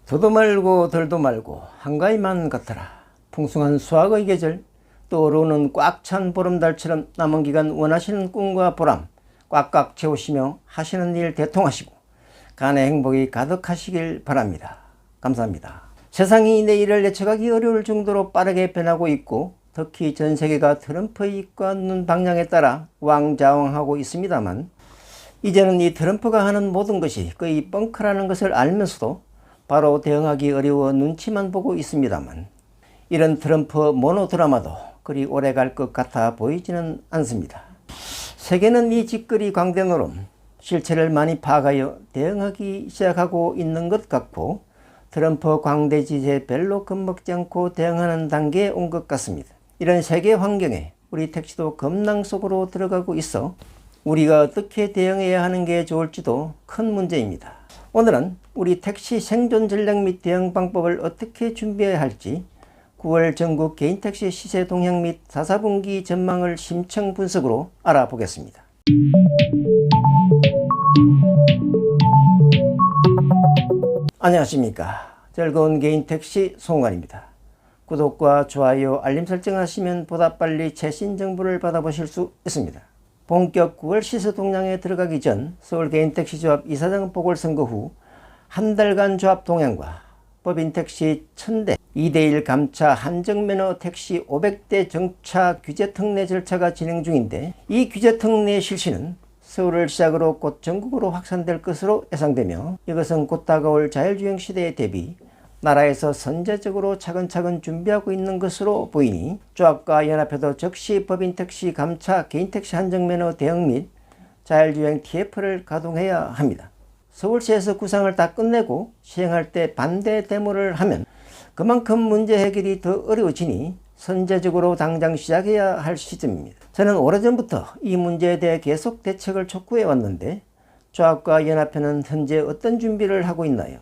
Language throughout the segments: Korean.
더도 말고 덜도 말고 한가위만 같아라. 풍성한 수학의 계절, 떠오르는 꽉 찬 보름달처럼 남은 기간 원하시는 꿈과 보람 꽉꽉 채우시며 하시는 일 대통하시고 간의 행복이 가득하시길 바랍니다. 감사합니다. 세상이 내일을 예측하기 어려울 정도로 빠르게 변하고 있고 특히 전 세계가 트럼프의 입과 눈 방향에 따라 우왕좌왕하고 있습니다만 이제는 이 트럼프가 하는 모든 것이 거의 뻥크라는 것을 알면서도 바로 대응하기 어려워 눈치만 보고 있습니다만 이런 트럼프 모노드라마도 그리 오래 갈 것 같아 보이지는 않습니다. 세계는 이 짓거리 광대 노름 실체를 많이 파악하여 대응하기 시작하고 있는 것 같고 트럼프 광대 지지에 별로 겁먹지 않고 대응하는 단계에 온 것 같습니다. 이런 세계 환경에 우리 택시도 겁낭 속으로 들어가고 있어 우리가 어떻게 대응해야 하는 게 좋을지도 큰 문제입니다. 오늘은 우리 택시 생존 전략 및 대응 방법을 어떻게 준비해야 할지 9월 전국 개인택시 시세 동향 및 4, 4분기 전망을 심층 분석으로 알아보겠습니다. 안녕하십니까. 즐거운 개인택시 송관입니다. 구독과 좋아요, 알림 설정하시면 보다 빨리 최신 정보를 받아보실 수 있습니다. 본격 9월 시세 동향에 들어가기 전 서울개인택시조합 이사장 보궐선거 후 한 달간 조합 동향과 법인택시 1000대 2대1 감차 한정면허 택시 500대 정차 규제 특례 절차가 진행 중인데 이 규제 특례 실시는 서울을 시작으로 곧 전국으로 확산될 것으로 예상되며 이것은 곧 다가올 자율주행 시대에 대비 나라에서 선제적으로 차근차근 준비하고 있는 것으로 보이니 조합과 연합회도 즉시 법인택시 감차 개인택시 한정면허 대응 및 자율주행 TF를 가동해야 합니다. 서울시에서 구상을 다 끝내고 시행할 때 반대 데모를 하면 그만큼 문제 해결이 더 어려워지니 선제적으로 당장 시작해야 할 시점입니다. 저는 오래전부터 이 문제에 대해 계속 대책을 촉구해 왔는데 조합과 연합회는 현재 어떤 준비를 하고 있나요?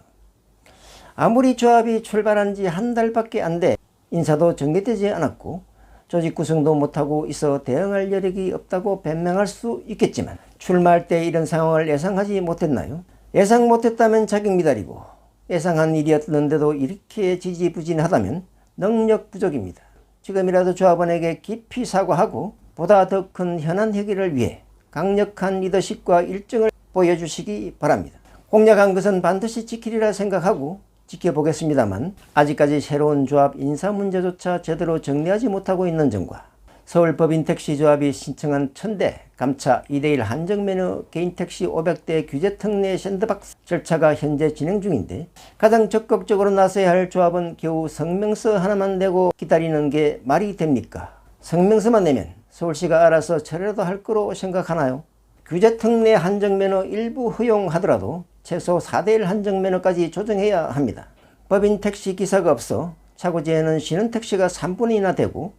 아무리 조합이 출발한 지 한 달밖에 안 돼 인사도 정리되지 않았고 조직 구성도 못하고 있어 대응할 여력이 없다고 변명할 수 있겠지만 출마할 때 이런 상황을 예상하지 못했나요? 예상 못했다면 자격 미달이고 예상한 일이었는데도 이렇게 지지부진하다면 능력 부족입니다. 지금이라도 조합원에게 깊이 사과하고 보다 더 큰 현안 해결을 위해 강력한 리더십과 일정을 보여주시기 바랍니다. 공약한 것은 반드시 지키리라 생각하고 지켜보겠습니다만 아직까지 새로운 조합 인사 문제조차 제대로 정리하지 못하고 있는 점과 서울법인택시조합이 신청한 1000대 감차 2대1 한정면허 개인택시 500대 규제특례 샌드박스 절차가 현재 진행 중인데 가장 적극적으로 나서야 할 조합은 겨우 성명서 하나만 내고 기다리는 게 말이 됩니까? 성명서만 내면 서울시가 알아서 처리라도 할 거로 생각하나요? 규제특례 한정면허 일부 허용하더라도 최소 4대1 한정면허까지 조정해야 합니다. 법인택시 기사가 없어 차고지에는 쉬는 택시가 3분이나 되고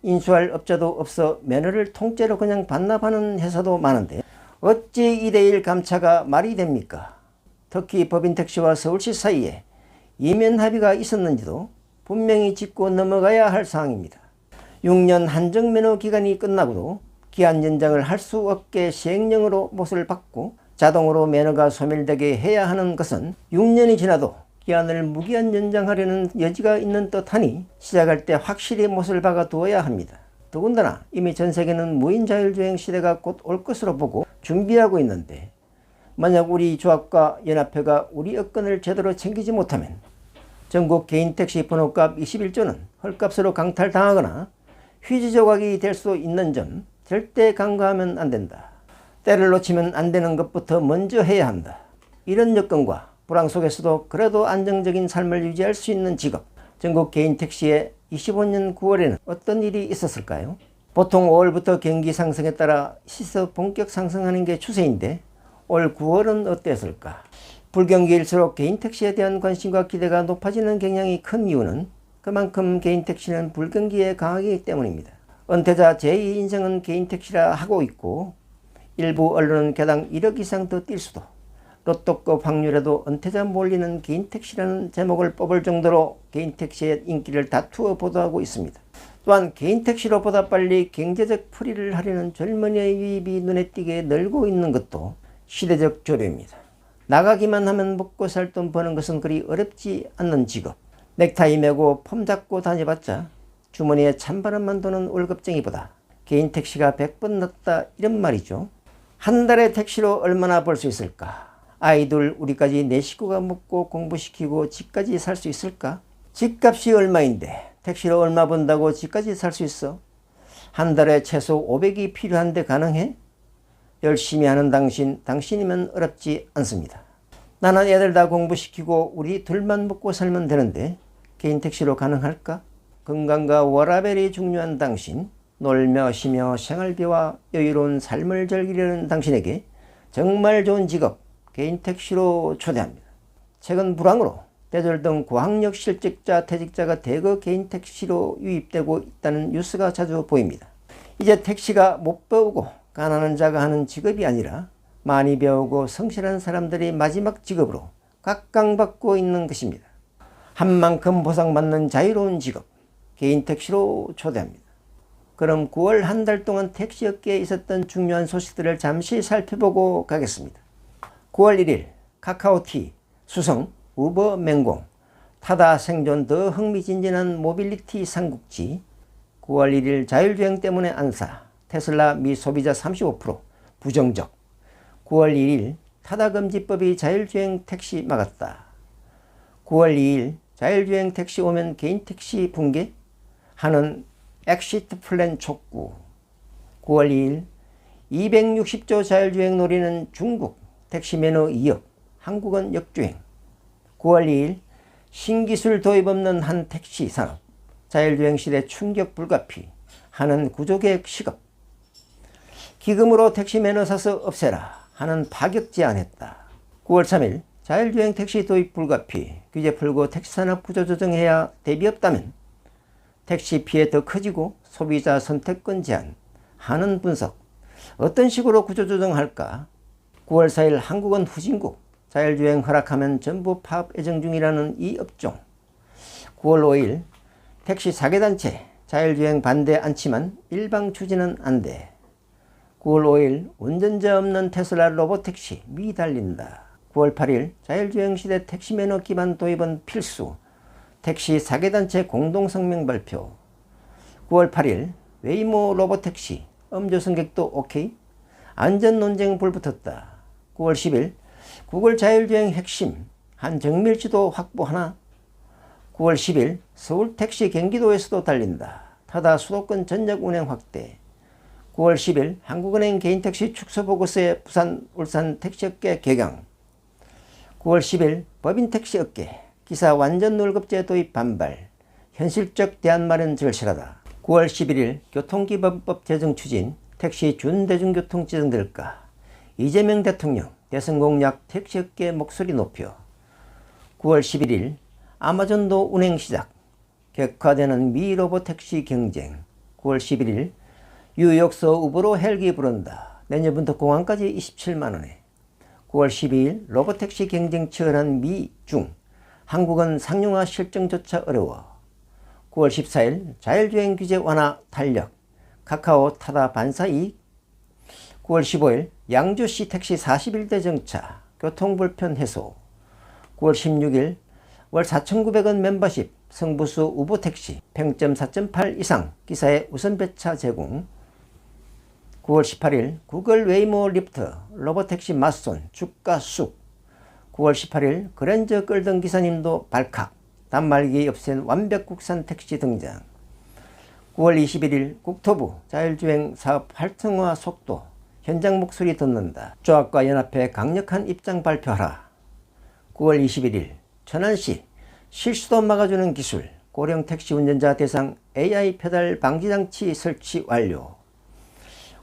인수할 업자도 없어 면허를 통째로 그냥 반납하는 회사도 많은데 어찌 2대1 감차가 말이 됩니까? 특히 법인택시와 서울시 사이에 이면 합의가 있었는지도 분명히 짚고 넘어가야 할 사항입니다. 6년 한정면허 기간이 끝나고도 기한 연장을 할 수 없게 시행령으로 못을 받고 자동으로 면허가 소멸되게 해야 하는 것은 6년이 지나도 기한을 무기한 연장하려는 여지가 있는 듯하니 시작할 때 확실히 못을 박아 두어야 합니다. 더군다나 이미 전 세계는 무인 자율주행 시대가 곧 올 것으로 보고 준비하고 있는데 만약 우리 조합과 연합회가 우리 여건을 제대로 챙기지 못하면 전국 개인택시 번호값 21조는 헐값으로 강탈당하거나 휴지 조각이 될 수 있는 점 절대 간과하면 안 된다. 때를 놓치면 안 되는 것부터 먼저 해야 한다. 이런 여건과 불황 속에서도 그래도 안정적인 삶을 유지할 수 있는 직업 전국 개인택시에 25년 9월에는 어떤 일이 있었을까요? 보통 5월부터 경기 상승에 따라 시세 본격 상승하는 게 추세인데 올 9월은 어땠을까? 불경기일수록 개인택시에 대한 관심과 기대가 높아지는 경향이 큰 이유는 그만큼 개인택시는 불경기에 강하기 때문입니다. 은퇴자 제2 인생은 개인택시라 하고 있고 일부 언론은 개당 1억 이상 더 뛸 수도 로또급 확률에도 은퇴자 몰리는 개인택시라는 제목을 뽑을 정도로 개인택시의 인기를 다투어 보도하고 있습니다. 또한 개인택시로 보다 빨리 경제적 풀이를 하려는 젊은이의 유입이 눈에 띄게 늘고 있는 것도 시대적 조류입니다. 나가기만 하면 먹고 살 돈 버는 것은 그리 어렵지 않는 직업. 넥타이 메고 폼 잡고 다녀봤자 주머니에 찬바람만 도는 월급쟁이보다 개인 택시가 100번 낫다 이런 말이죠. 한 달에 택시로 얼마나 벌 수 있을까? 아이들 우리까지 내 식구가 먹고 공부시키고 집까지 살 수 있을까? 집값이 얼마인데 택시로 얼마 번다고 집까지 살 수 있어? 한 달에 최소 500이 필요한데 가능해? 열심히 하는 당신이면 어렵지 않습니다. 나는 애들 다 공부시키고 우리 둘만 먹고 살면 되는데 개인 택시로 가능할까? 건강과 워라밸이 중요한 당신, 놀며 쉬며 생활비와 여유로운 삶을 즐기려는 당신에게 정말 좋은 직업, 개인 택시로 초대합니다. 최근 불황으로 대졸 등 고학력 실직자, 퇴직자가 대거 개인 택시로 유입되고 있다는 뉴스가 자주 보입니다. 이제 택시가 못 배우고 가난한 자가 하는 직업이 아니라 많이 배우고 성실한 사람들이 마지막 직업으로 각광받고 있는 것입니다. 한 만큼 보상받는 자유로운 직업, 개인 택시로 초대합니다. 그럼 9월 한 달 동안 택시업계에 있었던 중요한 소식들을 잠시 살펴보고 가겠습니다. 9월 1일 카카오티, 수성, 우버 맹공, 타다 생존 더 흥미진진한 모빌리티 삼국지. 9월 1일 자율주행 때문에 안사, 테슬라 미 소비자 35% 부정적. 9월 2일 타다금지법이 자율주행 택시 막았다. 9월 2일 자율주행 택시 오면 개인 택시 붕괴? 하는 엑시트 플랜 촉구. 9월 2일 260조 자율주행 노리는 중국 택시 매너 2억, 한국은 역주행. 9월 2일 신기술 도입 없는 한 택시 산업, 자율주행 시대 충격 불가피 하는 구조개혁 시급. 기금으로 택시 매너 사서 없애라 하는 파격 제안했다. 9월 3일 자율주행 택시 도입 불가피, 규제 풀고 택시 산업 구조 조정해야 대비 없다면 택시 피해 더 커지고 소비자 선택권 제한 하는 분석. 어떤 식으로 구조 조정할까? 9월 4일 한국은 후진국, 자율주행 허락하면 전부 파업 예정 중이라는 이 업종. 9월 5일 택시 사계단체 자율주행 반대 않지만 일방 추진은 안 돼. 9월 5일 운전자 없는 테슬라 로봇택시 미 달린다. 9월 8일 자율주행 시대 택시 매너 기반 도입은 필수, 택시 사계단체 공동성명 발표. 9월 8일 웨이모 로봇택시 음주 승객도 오케이? 안전 논쟁 불붙었다. 9월 10일 구글 자율주행 핵심 한 정밀지도 확보하나? 9월 10일 서울 택시 경기도에서도 달린다. 타다 수도권 전역 운행 확대. 9월 10일 한국은행 개인택시 축소보고서에 부산, 울산 택시업계 개강. 9월 10일 법인택시업계 기사 완전 월급제 도입 반발, 현실적 대안 마련 절실하다. 9월 11일 교통기본법 제정 추진, 택시 준대중교통 지정될까? 이재명 대통령 대선 공약 택시업계 목소리 높여. 9월 11일 아마존도 운행 시작, 격화되는 미 로봇택시 경쟁. 9월 11일 뉴욕서 우버로 헬기 부른다. 내년부터 공항까지 27만원에. 9월 12일 로봇택시 경쟁 치열한 미, 중, 한국은 상용화 실정조차 어려워. 9월 14일 자율주행 규제 완화 탄력, 카카오 타다 반사 이익. 9월 15일 양주시 택시 41대 정차, 교통불편 해소. 9월 16일 월 4,900원 멤버십, 성부수 우버택시, 평점 4.8 이상 기사의 우선 배차 제공. 9월 18일 구글 웨이모 리프트, 로봇택시 맞손, 주가 쑥. 9월 18일 그랜저 끌던 기사님도 발칵, 단말기 없앤 완벽 국산 택시 등장. 9월 21일 국토부 자율주행 사업 활성화 속도, 현장 목소리 듣는다. 조합과 연합회 강력한 입장 발표하라. 9월 21일 천안시 실수도 막아주는 기술, 고령 택시 운전자 대상 AI 페달 방지장치 설치 완료.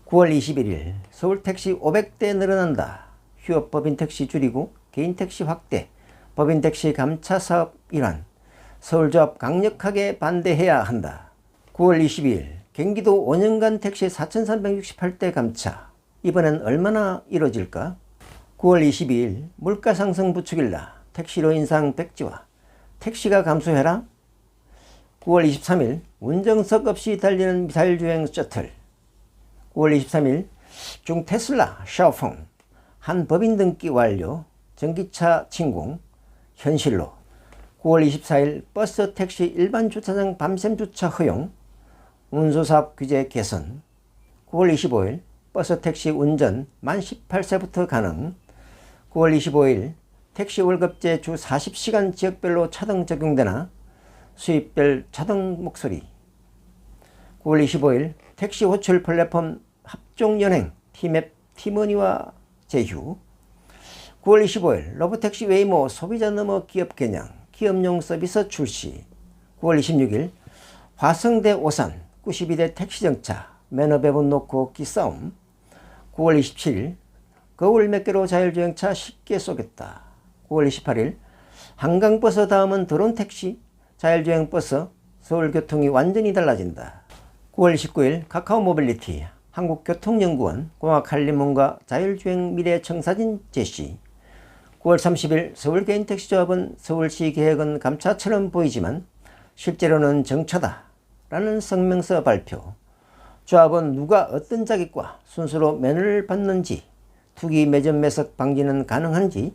9월 21일 서울택시 500대 늘어난다. 휴업 법인택시 줄이고 개인택시 확대, 법인택시 감차 사업 일환, 서울조합 강력하게 반대해야 한다. 9월 22일 경기도 5년간 택시 4,368대 감차, 이번엔 얼마나 이뤄질까? 9월 22일 물가상승 부추길라, 택시료 인상 백지화, 택시가 감소해라. 9월 23일 운정석 없이 달리는 자율주행 셔틀. 9월 23일 중 테슬라, 샤오펑 한 법인 등기 완료, 전기차 침공 현실로. 9월 24일 버스 택시 일반 주차장 밤샘 주차 허용, 운수사업 규제 개선. 9월 25일 버스 택시 운전 만 18세부터 가능. 9월 25일 택시 월급제 주 40시간 지역별로 차등 적용되나 수입별 차등 목소리. 9월 25일 택시 호출 플랫폼 합종연행 티맵 티머니와 제휴. 9월 25일 로보택시 웨이모 소비자 넘어 기업 겨냥 기업용 서비스 출시. 9월 26일 화성대 오산 92대 택시정차 매너 배분 놓고 기싸움. 9월 27일 거울 몇 개로 자율주행차 쉽게 쏘겠다. 9월 28일 한강버스 다음은 드론택시 자율주행버스 서울교통이 완전히 달라진다. 9월 19일 카카오 모빌리티 한국교통연구원 공학한림원과 자율주행 미래청사진 제시. 9월 30일 서울개인택시조합은 서울시 계획은 감차처럼 보이지만 실제로는 정차다 라는 성명서 발표. 조합은 누가 어떤 자격과 순서로 면허를 받는지, 투기 매점 매석 방지는 가능한지,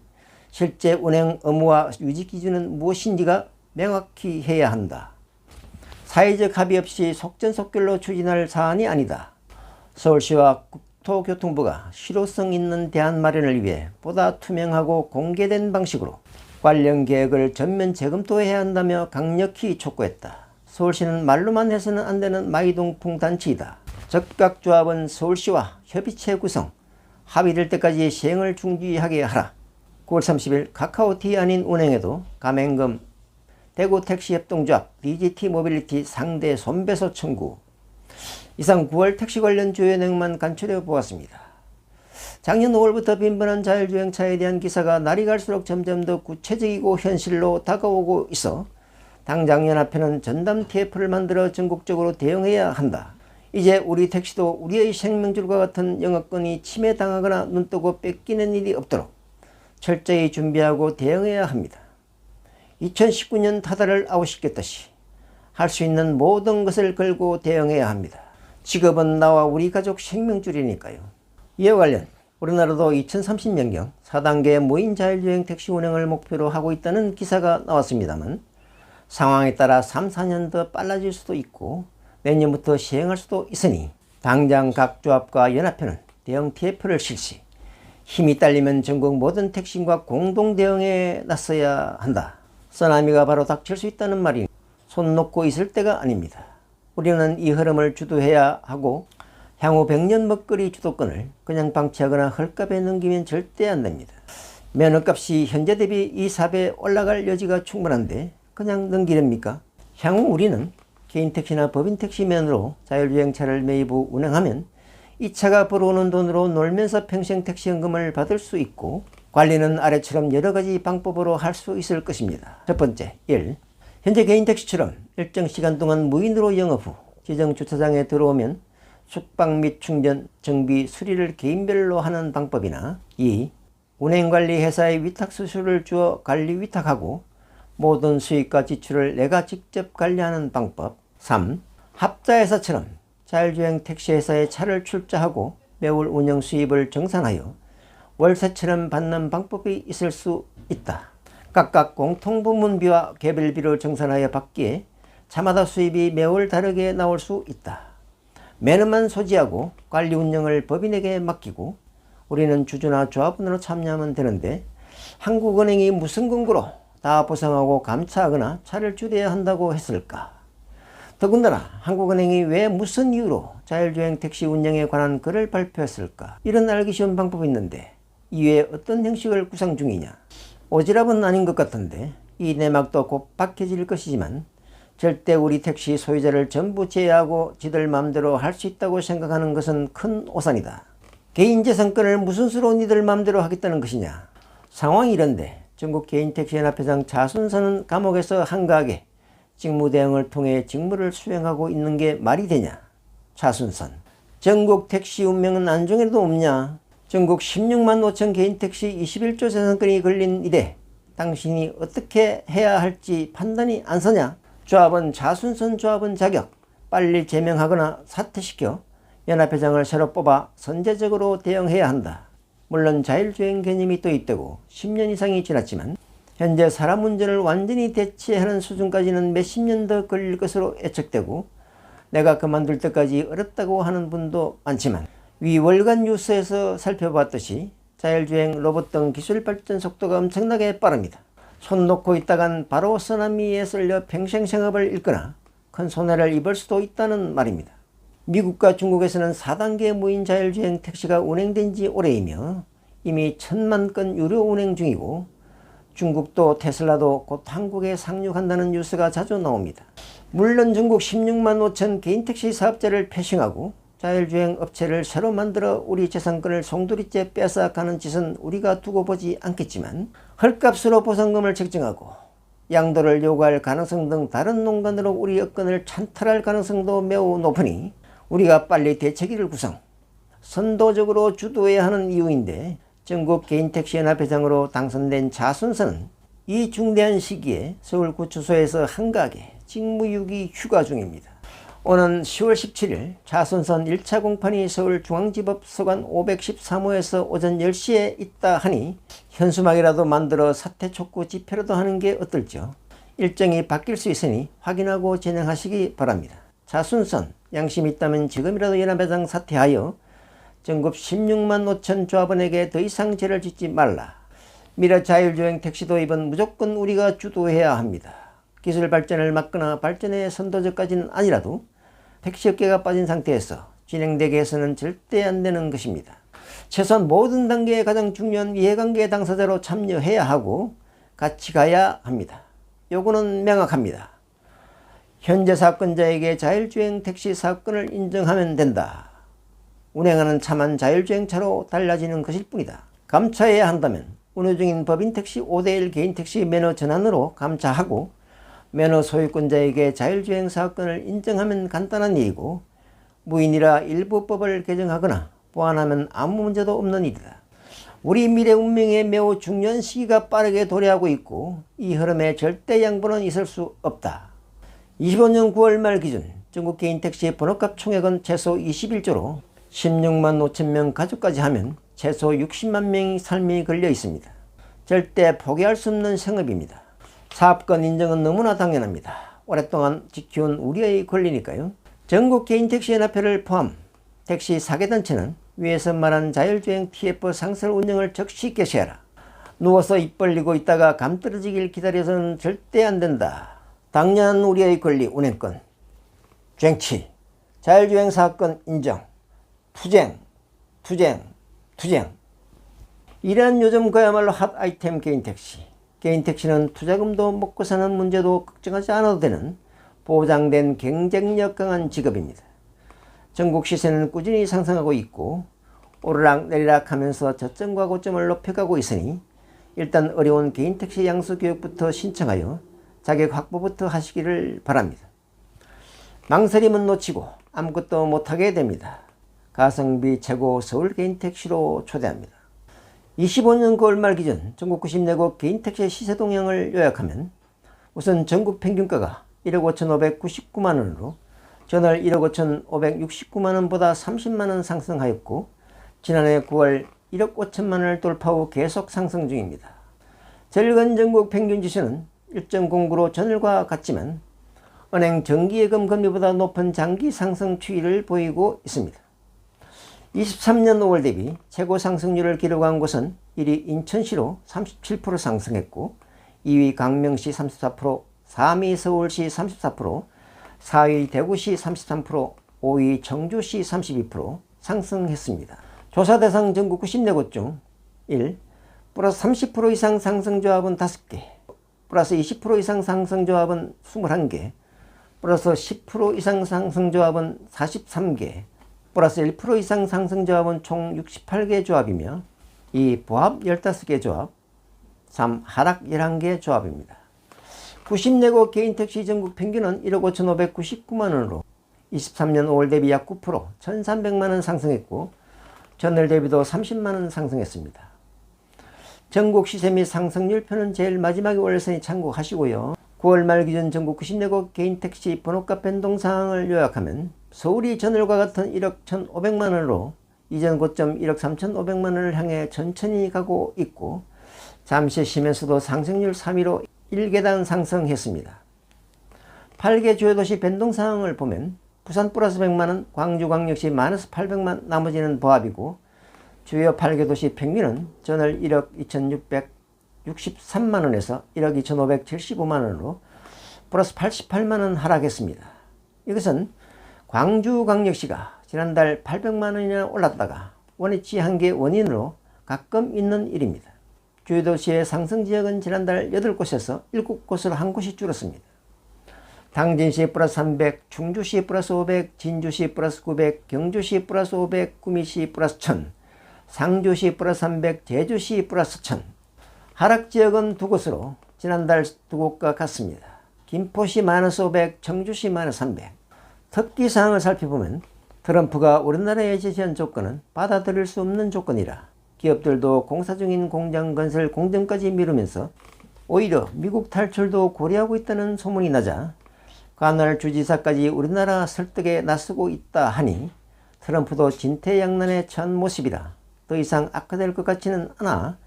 실제 운행 의무와 유지 기준은 무엇인지가 명확히 해야 한다. 사회적 합의 없이 속전속결로 추진할 사안이 아니다. 서울시와 국토교통부가 실효성 있는 대안 마련을 위해 보다 투명하고 공개된 방식으로 관련 계획을 전면 재검토해야 한다며 강력히 촉구했다. 서울시는 말로만 해서는 안 되는 마이동풍 단체이다. 적각조합은 서울시와 협의체 구성, 합의될 때까지 시행을 중지하게 하라. 9월 30일 카카오티 아닌 운행에도 가맹금 대구택시협동조합 DGT 모빌리티 상대 손배소 청구. 이상 9월 택시 관련 주요 내용만 간추려 보았습니다. 작년 5월부터 빈번한 자율주행차에 대한 기사가 날이 갈수록 점점 더 구체적이고 현실로 다가오고 있어 당장 연합회는 전담 TF를 만들어 전국적으로 대응해야 한다. 이제 우리 택시도 우리의 생명줄과 같은 영업권이 침해당하거나 눈뜨고 뺏기는 일이 없도록 철저히 준비하고 대응해야 합니다. 2019년 타다를 아웃시켰듯이 할 수 있는 모든 것을 걸고 대응해야 합니다. 직업은 나와 우리 가족 생명줄이니까요. 이와 관련 우리나라도 2030년경 4단계 무인 자율주행 택시 운행을 목표로 하고 있다는 기사가 나왔습니다만 상황에 따라 3, 4년 더 빨라질 수도 있고 내년부터 시행할 수도 있으니 당장 각 조합과 연합회는 대응 TF를 실시, 힘이 딸리면 전국 모든 택시인과 공동 대응에 나서야 한다. 쓰나미가 바로 닥칠 수 있다는 말이 손 놓고 있을 때가 아닙니다. 우리는 이 흐름을 주도해야 하고 향후 100년 먹거리 주도권을 그냥 방치하거나 헐값에 넘기면 절대 안 됩니다. 면허값이 현재 대비 2, 4배 올라갈 여지가 충분한데 그냥 넘기렵니까? 향후 우리는 개인택시나 법인택시 면허로 자율주행차를 매입 후 운행하면 이 차가 벌어오는 돈으로 놀면서 평생 택시연금을 받을 수 있고 관리는 아래처럼 여러가지 방법으로 할 수 있을 것입니다. 첫 번째, 1. 현재 개인택시처럼 일정 시간 동안 무인으로 영업 후 지정 주차장에 들어오면 숙박 및 충전, 정비, 수리를 개인별로 하는 방법이나 2. 운행관리 회사에 위탁 수수료를 주어 관리 위탁하고 모든 수익과 지출을 내가 직접 관리하는 방법. 3. 합자회사처럼 자율주행 택시회사에 차를 출자하고 매월 운영 수입을 정산하여 월세처럼 받는 방법이 있을 수 있다. 각각 공통부문비와 개별비를 정산하여 받기에 차마다 수입이 매월 다르게 나올 수 있다. 매너만 소지하고 관리 운영을 법인에게 맡기고 우리는 주주나 조합원으로 참여하면 되는데 한국은행이 무슨 근거로 다 보상하고 감차하거나 차를 줄여야 한다고 했을까? 더군다나 한국은행이 왜 무슨 이유로 자율주행 택시 운영에 관한 글을 발표했을까? 이런 알기 쉬운 방법이 있는데 이외에 어떤 형식을 구상 중이냐? 오지랖은 아닌 것 같은데 이 내막도 곧 밝혀질 것이지만 절대 우리 택시 소유자를 전부 제외하고 지들 마음대로 할 수 있다고 생각하는 것은 큰 오산이다. 개인재산권을 무슨 수로 니들 마음대로 하겠다는 것이냐? 상황이 이런데 전국 개인택시연합회장 자순선은 감옥에서 한가하게 직무대행을 통해 직무를 수행하고 있는 게 말이 되냐? 자순선. 전국 택시 운명은 안중에도 없냐? 전국 16만 5천 개인택시 21조 재산권이 걸린 이래 당신이 어떻게 해야 할지 판단이 안 서냐? 조합은 자순선 조합원 자격 빨리 제명하거나 사퇴시켜 연합회장을 새로 뽑아 선제적으로 대응해야 한다. 물론 자율주행 개념이 도입되고 10년 이상이 지났지만 현재 사람 운전을 완전히 대체하는 수준까지는 몇십 년 더 걸릴 것으로 예측되고 내가 그만둘 때까지 어렵다고 하는 분도 많지만 위 월간 뉴스에서 살펴봤듯이 자율주행 로봇 등 기술 발전 속도가 엄청나게 빠릅니다. 손 놓고 있다간 바로 쓰나미에 쓸려 평생 생업을 잃거나 큰 손해를 입을 수도 있다는 말입니다. 미국과 중국에서는 4단계 무인 자율주행 택시가 운행된 지 오래이며 이미 1000만 건 유료 운행 중이고 중국도 테슬라도 곧 한국에 상륙한다는 뉴스가 자주 나옵니다. 물론 중국 16만 5천 개인 택시 사업자를 패싱하고 자율주행 업체를 새로 만들어 우리 재산권을 송두리째 뺏어가는 짓은 우리가 두고 보지 않겠지만 헐값으로 보상금을 책정하고 양도를 요구할 가능성 등 다른 농간으로 우리 여건을 찬탈할 가능성도 매우 높으니 우리가 빨리 대책위를 구성, 선도적으로 주도해야 하는 이유인데 전국 개인택시연합회장으로 당선된 차순선은 이 중대한 시기에 서울구치소에서 한가하게 직무유기 휴가 중입니다. 오는 10월 17일 차순선 1차 공판이 서울중앙지법 서관 513호에서 오전 10시에 있다 하니 현수막이라도 만들어 사퇴 촉구 집회라도 하는 게 어떨지요. 일정이 바뀔 수 있으니 확인하고 진행하시기 바랍니다. 차순선 양심 있다면 지금이라도 연합회장 사퇴하여 전국 16만 5천 조합원에게 더 이상 죄를 짓지 말라. 미래 자율주행 택시 도입은 무조건 우리가 주도해야 합니다. 기술 발전을 막거나 발전의 선도적까지는 아니라도 택시업계가 빠진 상태에서 진행되게 해서는 절대 안 되는 것입니다. 최소한 모든 단계에 가장 중요한 이해관계 당사자로 참여해야 하고 같이 가야 합니다. 요거는 명확합니다. 현재 사건자에게 자율주행 택시 사건을 인정하면 된다. 운행하는 차만 자율주행차로 달라지는 것일 뿐이다. 감차해야 한다면 운행 중인 법인 택시 5대1 개인 택시 면허 전환으로 감차하고 면허 소유권자에게 자율주행 사건을 인정하면 간단한 일이고 무인이라 일부 법을 개정하거나 보완하면 아무 문제도 없는 일이다. 우리 미래 운명에 매우 중요한 시기가 빠르게 도래하고 있고 이 흐름에 절대 양보는 있을 수 없다. 25년 9월 말 기준 전국 개인택시의 번호값 총액은 최소 21조로 16만 5천 명 가족까지 하면 최소 60만 명의 삶이 걸려 있습니다. 절대 포기할 수 없는 생업입니다. 사업권 인정은 너무나 당연합니다. 오랫동안 지켜온 우리의 권리니까요. 전국 개인택시연합회를 포함 택시 사개단체는 위에서 말한 자율주행 TF 상설 운영을 즉시 개시하라. 누워서 입 벌리고 있다가 감 떨어지길 기다려서는 절대 안 된다. 당연한 우리의 권리 운행권, 쟁취, 자율주행 사업권 인정, 투쟁. 이러한 요즘 그야말로 핫 아이템 개인택시. 개인택시는 투자금도 먹고 사는 문제도 걱정하지 않아도 되는 보장된 경쟁력 강한 직업입니다. 전국 시세는 꾸준히 상승하고 있고 오르락 내리락 하면서 저점과 고점을 높여가고 있으니 일단 어려운 개인택시 양수 교육부터 신청하여 자격 확보부터 하시기를 바랍니다. 망설임은 놓치고 아무것도 못하게 됩니다. 가성비 최고 서울 개인택시로 초대합니다. 25년 9월 말 기준 전국 94곳 개인택시 시세 동향을 요약하면 우선 전국 평균가가 1억 5,599만원으로 전월 1억 5,569만원보다 30만원 상승하였고 지난해 9월 1억 5천만원을 돌파 후 계속 상승 중입니다. 절간 전국 평균지수는 1.09로 전월과 같지만 은행 정기예금 금리보다 높은 장기 상승 추이를 보이고 있습니다. 23년 5월 대비 최고 상승률을 기록한 곳은 1위 인천시로 37% 상승했고 2위 강명시 34%, 3위 서울시 34%, 4위 대구시 33%, 5위 청주시 32% 상승했습니다. 조사 대상 전국 94곳 중 1. 플러스 30% 이상 상승조합은 5개, 플러스 20% 이상 상승조합은 21개, 플러스 10% 이상 상승조합은 43개, 플러스 1% 이상 상승조합은 총 68개 조합이며 2. 보합 15개 조합, 3. 하락 11개 조합입니다. 94곳 개인택시 전국 평균은 1억 5,599만원으로 23년 5월 대비 약 9%, 1,300만원 상승했고 전월 대비도 30만원 상승했습니다. 전국 시세 및 상승률표는 제일 마지막에 올렸으니 참고하시고요. 9월 말 기준 전국 94곳 개인택시 번호값 변동 사항을 요약하면 서울이 전월과 같은 1억 1,500만원으로 이전 고점 1억 3,500만 원을 향해 천천히 가고 있고 잠시 쉬면서도 상승률 3위로 1계단 상승했습니다. 8개 주요 도시 변동사항을 보면 부산 플러스 100만원, 광주광역시 마이너스 800만, 나머지는 보합이고 주요 8개 도시 평균은 전월 1억 2,663만원에서 1억 2,575만원으로 플러스 88만원 하락했습니다. 이것은 광주광역시가 지난달 800만원이나 올랐다가 원위치 한계 원인으로 가끔 있는 일입니다. 주요 도시의 상승 지역은 지난달 8곳에서 7곳으로 한 곳이 줄었습니다. 당진시 플러스 300, 충주시 플러스 500, 진주시 플러스 900, 경주시 플러스 500, 구미시 플러스 1000, 상주시 플러스 300, 제주시 플러스 1000. 하락 지역은 두 곳으로 지난달 두 곳과 같습니다. 김포시 마이너스 500, 청주시 마이너스 300. 특기사항을 살펴보면 트럼프가 우리나라에 제시한 조건은 받아들일 수 없는 조건이라 기업들도 공사 중인 공장 건설 공정까지 미루면서 오히려 미국 탈출도 고려하고 있다는 소문이 나자 관할 주지사까지 우리나라 설득에 나서고 있다 하니 트럼프도 진퇴양난에 처한 모습이라 더 이상 악화될 것 같지는 않아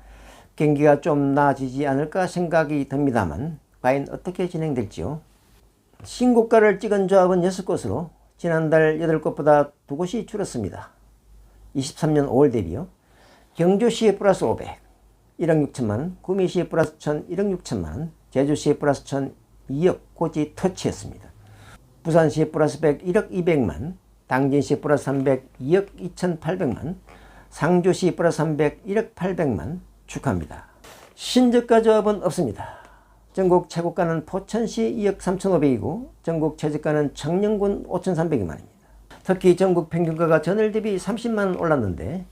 경기가 좀 나아지지 않을까 생각이 듭니다만 과연 어떻게 진행될지요. 신고가를 찍은 조합은 6곳으로 지난달 8곳보다 2곳이 줄었습니다. 23년 5월 대비요. 경주시 플러스 500, 1억 6천만원, 구미시 플러스 1000, 1억 6천만원, 제주시 플러스 1000, 2억 고지 터치했습니다. 부산시 플러스 100, 1억 200만, 당진시 플러스 300, 2억 2800만, 상주시 플러스 300, 1억 800만 축하합니다. 신저가 조합은 없습니다. 전국 최고가는 포천시 2억 3,500이고 전국 최저가는 청령군 5,300만원입니다. 특히 전국 평균가가 전월 대비 30만원 올랐는데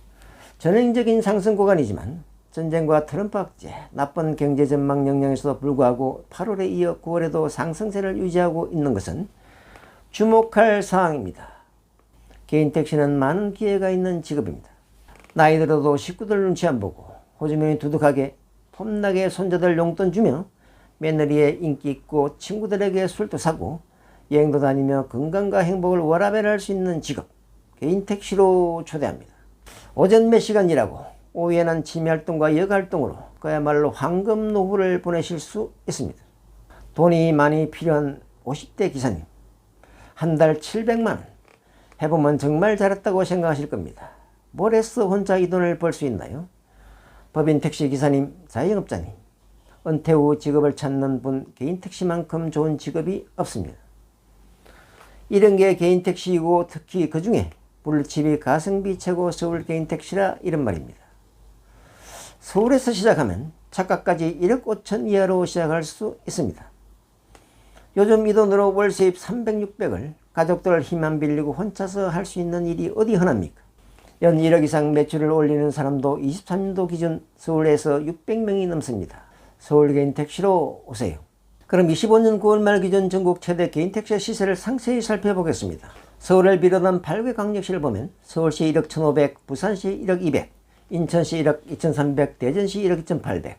전형적인 상승 구간이지만 전쟁과 트럼프 악재, 나쁜 경제 전망 영향에서도 불구하고 8월에 이어 9월에도 상승세를 유지하고 있는 것은 주목할 사항입니다. 개인 택시는 많은 기회가 있는 직업입니다. 나이 들어도 식구들 눈치 안 보고 호주머니 두둑하게 폼나게 손자들 용돈 주며 며느리의 인기 있고 친구들에게 술도 사고 여행도 다니며 건강과 행복을 워라밸할 수 있는 직업, 개인 택시로 초대합니다. 오전 몇 시간 일하고 오후에는 취미활동과 여가활동으로 그야말로 황금 노후를 보내실 수 있습니다. 돈이 많이 필요한 50대 기사님, 한 달 700만원 해보면 정말 잘했다고 생각하실 겁니다. 뭘 해서 혼자 이 돈을 벌 수 있나요? 법인 택시 기사님, 자영업자님, 은퇴 후 직업을 찾는 분 개인 택시만큼 좋은 직업이 없습니다. 이런 게 개인 택시이고 특히 그 중에 블루칩이 가성비 최고 서울 개인 택시라 이런 말입니다. 서울에서 시작하면 차가까지 1억 5천 이하로 시작할 수 있습니다. 요즘 이 돈으로 월 수입 300, 600을 가족들 힘 안 빌리고 혼자서 할 수 있는 일이 어디 흔합니까? 연 1억 이상 매출을 올리는 사람도 23년도 기준 서울에서 600명이 넘습니다. 서울 개인 택시로 오세요. 그럼 25년 9월 말 기준 전국 최대 개인 택시 시세를 상세히 살펴보겠습니다. 서울을 비롯한 8개 광역시를 보면 서울시 1억 1,500, 부산시 1억 200, 인천시 1억 2,300, 대전시 1억 2,800,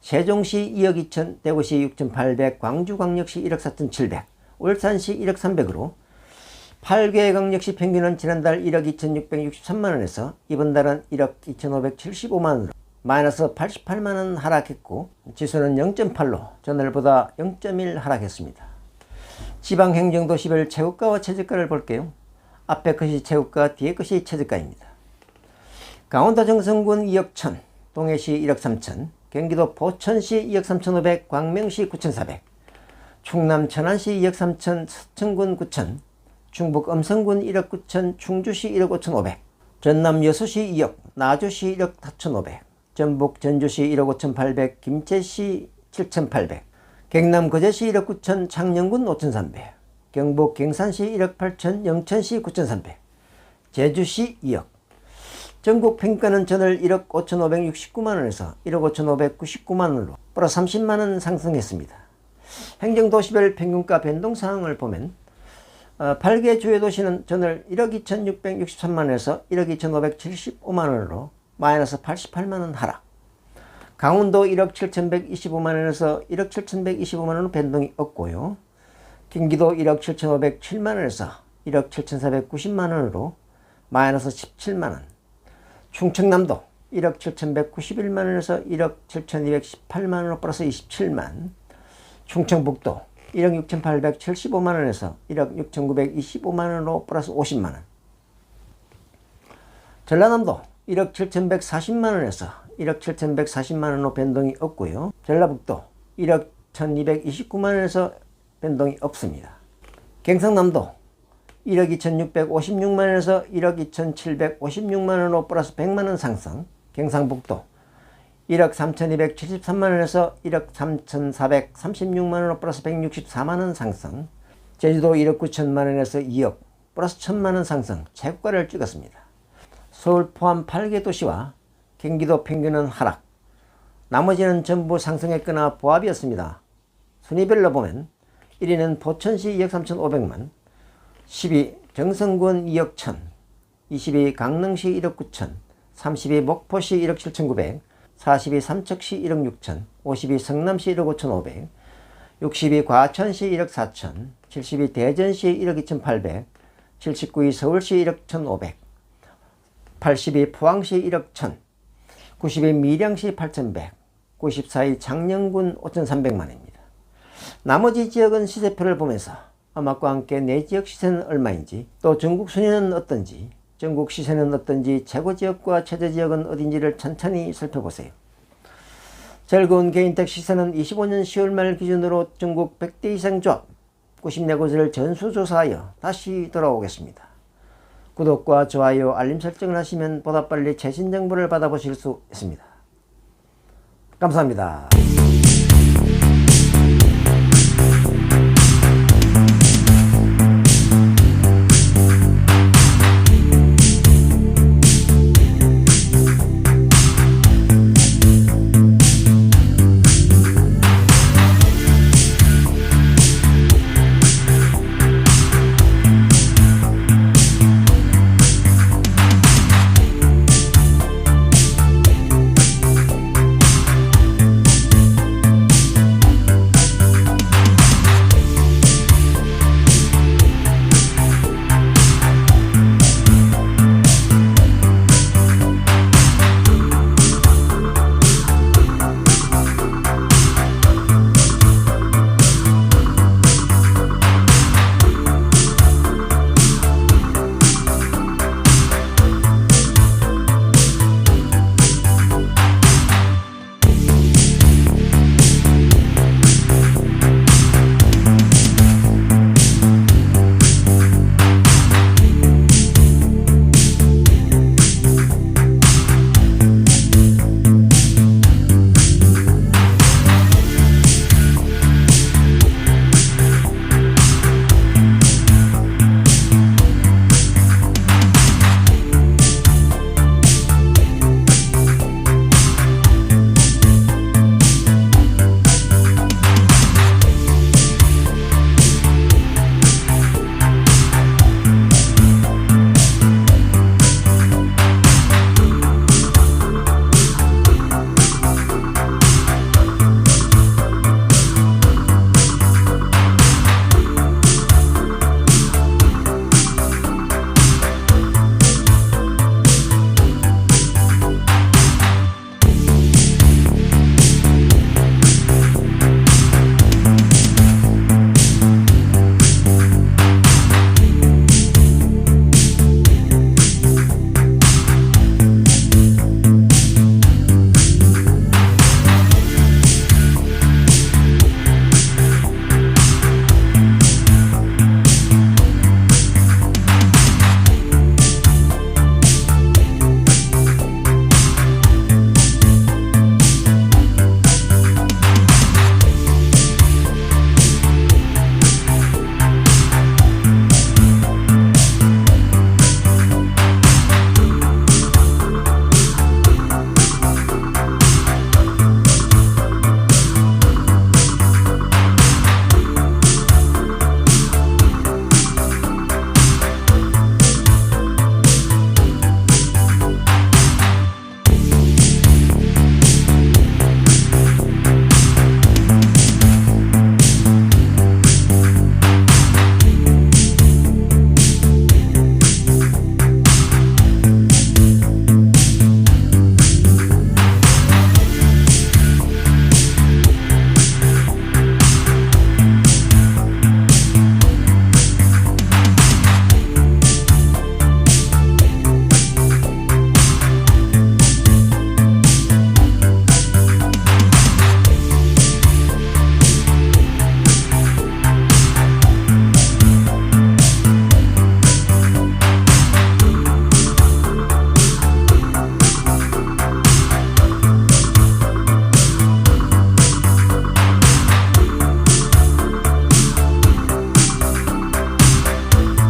세종시 2억 2천, 대구시 6,800, 광주광역시 1억 4,700, 울산시 1억 300으로 8개 광역시 평균은 지난달 1억 2,663만원에서 이번 달은 1억 2,575만원으로 마이너스 88만원 하락했고 지수는 0.8로 전월보다 0.1 하락했습니다. 지방행정도시별 최고가와 최저가를 볼게요. 앞에 것이 최고가, 뒤에 것이 최저가입니다. 강원도 정선군 2억 1천, 동해시 1억 3천, 경기도 포천시 2억 3,500, 광명시 9,400, 충남 천안시 2억 3천, 서천군 9천, 충북 음성군 1억 9천, 충주시 1억 5,500, 전남 여수시 2억, 나주시 1억 4,500, 전북 전주시 1억 5,800, 김제시 7,800, 경남 거제시 1억 9천, 창녕군 5,300, 경북 경산시 1억 8천, 영천시 9,300, 제주시 2억. 전국 평가는 전월 1억 5,569만원에서 1억 5,599만원으로 플러스 30만원 상승했습니다. 행정도시별 평균가 변동사항을 보면 8개 주요 도시는 전월 1억 2,663만원에서 1억 2,575만원으로 마이너스 88만원 하락. 강원도 1억 7,125만원에서 1억 7,125만원 변동이 없고요. 경기도 1억 7,507만원에서 1억 7,490만원으로 마이너스 17만원. 충청남도 1억 7,191만원에서 1억 7,218만원으로 플러스 27만. 충청북도 1억 6,875만원에서 1억 6,925만원으로 플러스 50만원. 전라남도 1억 7,140만원에서 1억 7,140만원으로 변동이 없고요. 전라북도 1억 1,229만원에서 변동이 없습니다. 경상남도 1억 2,656만원에서 1억 2,756만원으로 플러스 100만원 상승. 경상북도 1억 3,273만원에서 1억 3,436만원으로 플러스 164만원 상승. 제주도 1억 9천만원에서 2억 플러스 1,000만원 상승. 최고가를 찍었습니다. 서울 포함 8개 도시와 경기도 평균은 하락. 나머지는 전부 상승했거나 보합이었습니다. 순위별로 보면 1위는 포천시 2억 3,500만, 10위 정성군 2억 1천, 20위 강릉시 1억 9천, 30위 목포시 1억 7,900, 40위 삼척시 1억 6천, 50위 성남시 1억 5,500, 60위 과천시 1억 4천, 70위 대전시 1억 2,800, 79위 서울시 1억 1,500, 80위 포항시 1억 1천, 90위 밀양시 8,100, 94위 창녕군 5,300만원입니다. 나머지 지역은 시세표를 보면서 음악과 함께 내 지역 시세는 얼마인지, 또 전국 순위는 어떤지, 전국 시세는 어떤지, 최고 지역과 최저 지역은 어딘지를 천천히 살펴보세요. 즐거운 개인택 시세는 25년 10월 말 기준으로 전국 100대 이상 조합 94곳을 전수조사하여 다시 돌아오겠습니다. 구독과 좋아요, 알림 설정을 하시면 보다 빨리 최신 정보를 받아보실 수 있습니다. 감사합니다.